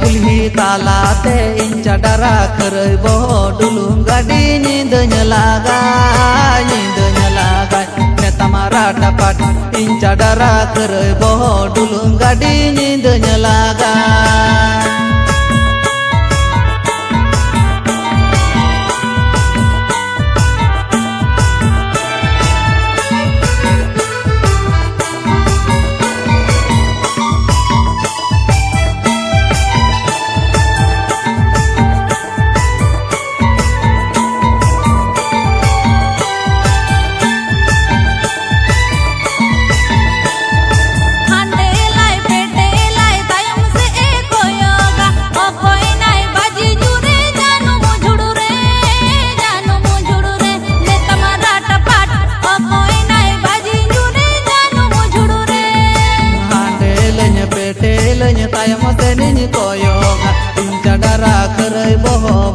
कुल्ही तालाते इंचा डरा खरई बहो डुलुम गाड़ी नींद लागा ने तमारा टपाट इंचा डरा खरई बहो डुलुम गाड़ी नींद लागा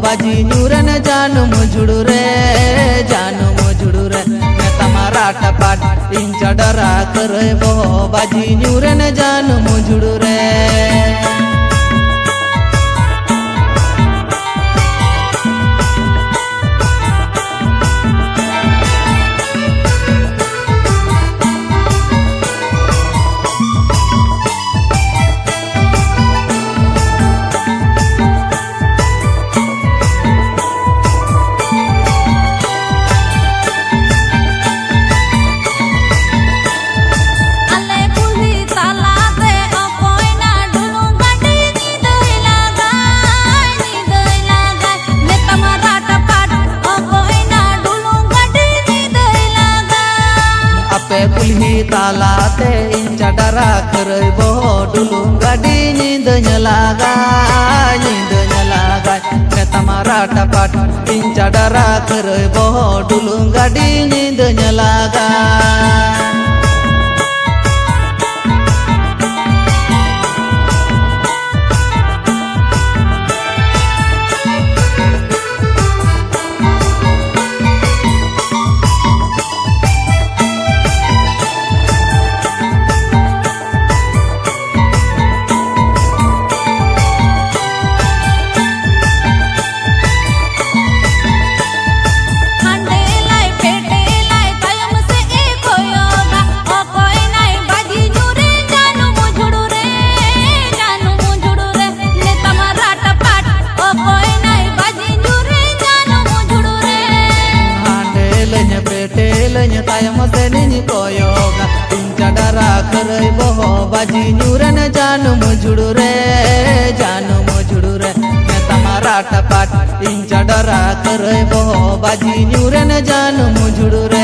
बाजी न्यूरन जानू मुझुड़ू रे मैं तमारा टपाट इंचा डरा करे बहो बाजी न्यूरन जानू मुझुड़ू रे कुल्ही तालाते इंचा डरा खरई बहो डुलुम गाड़ी नींद लागा ने तमारा टपाट इंचा डरा खरई बहो डुलुम गाड़ी नींद लागा खरई बहो बाजी न्यूरन जानू मुझुड़ू रे मैं तमारा टपाट इंचा डरा खरई बहो बाजी न्यूरन जानू मुझुड़ू रे।